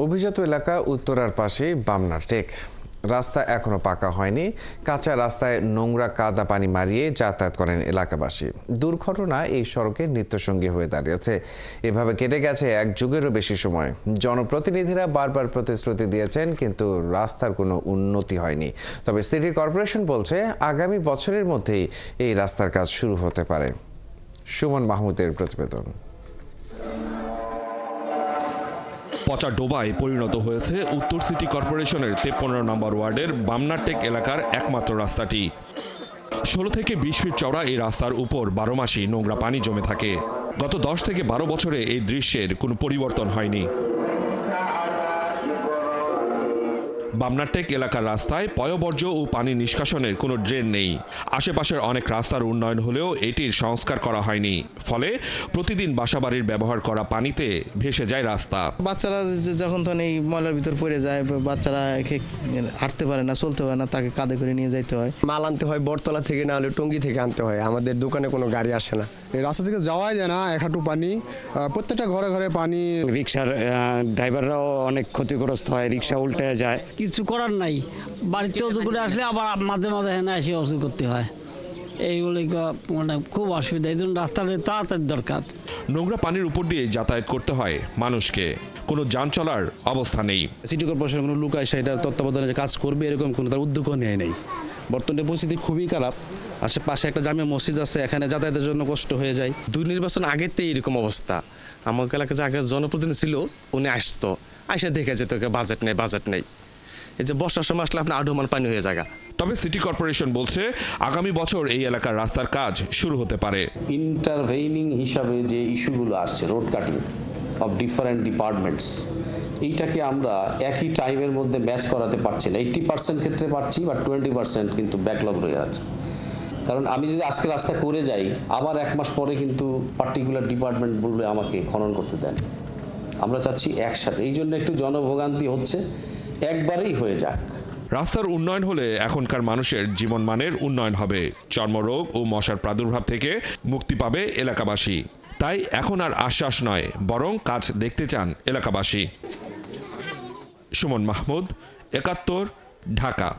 অভিজাত এলাকা উত্তরার পাশে বামনা টেক। রাস্তা এখনো পাকা হয়নি। কাঁচা রাস্তায় নোংরা কাদা পানি মারিয়ে যাতায়াত করেন এলাকাবাসী। দুর্ঘটনা এই সড়কের নিত্যসঙ্গী হয়ে দাঁড়িয়েছে। এভাবে কেটে গেছে এক যুগেরও বেশি সময়। জনপ্রতিনিধিরা বারবার প্রতিশ্রুতি দিয়েছেন, কিন্তু রাস্তার কোনো উন্নতি হয়নি। তবে সিটি কর্পোরেশন বলছে আগামী বছরের মধ্যেই এই রাস্তার কাজ শুরু হতে পারে। সুমন মাহমুদের প্রতিবেদন। পচা ডোবায় পরিণত হয়েছে উত্তর সিটি কর্পোরেশনের 53 নম্বর ওয়ার্ডের বামনাটেক এলাকার একমাত্র রাস্তাটি। 16 থেকে 20 ফিট চওড়া এই রাস্তার উপর 12 মাসই নোংরা পানি জমে থাকে। গত 10 থেকে 12 বছরে এই দৃশ্যের কোনো পরিবর্তন হয়নি। বামনাটেক এলাকার রাস্তায় পয়ঃবর্জ্য ও পানি নিষ্কাশনের কোনো ড্রেন নেই। আশেপাশের অনেক রাস্তার উন্নয়ন হলেও এটির সংস্কার করা হয়নি। ফলে প্রতিদিন বাসাবাড়ির ব্যবহার করা পানিতে ভেসে যায় রাস্তা। বাচ্চারা যখন তখন এই ময়লার ভিতর পড়ে যায়, বাচ্চারা হাঁটতে পারে না, চলতে পারে না, তাকে কাঁধে করে নিয়ে যাইতে হয়। মাল আনতে হয় বটতলা থেকে, না হলে টঙ্গী থেকে আনতে হয়। আমাদের দোকানে কোনো গাড়ি আসে না। এই রাস্তা থেকে যাওয়াই যায় না, এক হাঁটু পানি, প্রত্যেকটা ঘরে ঘরে পানি। রিক্সার ড্রাইভাররাও অনেক ক্ষতিগ্রস্ত হয়, রিক্সা উল্টে যায়। কিছু করার নাই, বাড়িতে অজু করে আসলে আবার মাঝে মাঝে হেনা এসে অজু করতে হয়। এইগুলি মানে খুব অসুবিধা। এই জন্য রাস্তাটা তাড়াতাড়ি দরকার। নোংরা পানির উপর দিয়ে যাতায়াত করতে হয় মানুষকে। কোনো যান চলার অবস্থা নেই। সিটি কর্পোরেশন কোনো লোক এসে এটার তত্ত্বাবধানে কাজ করবে এরকম কোনো তার উদ্যোগও নেয় নেই। বর্তমানে পরিস্থিতি খুবই খারাপ। আশেপাশে একটা জামিয়া মসজিদ আছে, এখানে যাতায়াতের জন্য কষ্ট হয়ে যায়। দুই নির্বাচন আগেতেই এরকম অবস্থা। আমার এলাকায় যে আগে জনপ্রতিনিধি ছিল, উনি আসতো, আইসা দেখে যেত বাজেট নেই। এই যে বর্ষার সময় আসলে আপনার আঢমান পানি হয়ে যায়। তবে সিটি কর্পোরেশন বলছে আগামী বছর এই এলাকার রাস্তার কাজ শুরু হতে পারে। ইন্টারভেইনিং হিসাবে যে ইস্যুগুলো আসছে, road cutting of different departments, এইটাকে আমরা একই টাইমের মধ্যে ম্যাচ করাতে পারছি না। 80% ক্ষেত্রে পারছি, বা 20% কিন্তু ব্যাকলগ রয়ে আছে। কারণ আমি যদি আজকে রাস্তা করে যাই, আবার 1 মাস পরে কিন্তু পার্টিকুলার ডিপার্টমেন্ট বলবে আমাকে খনন করতে দেন। আমরা চাচ্ছি একসাথে। এই জন্য একটু জনভোগান্তি হচ্ছে, একবারেই হয়ে যাক। রাস্তার উন্নয়ন হলে এখনকার মানুষের জীবনমানের উন্নয়ন হবে। চর্মরোগ ও মশার প্রাদুর্ভাব থেকে মুক্তি পাবে এলাকাবাসী। তাই এখন আর আশ্বাস নয়, বরং কাজ দেখতে চান এলাকাবাসী। সুমন মাহমুদ, 71, ঢাকা।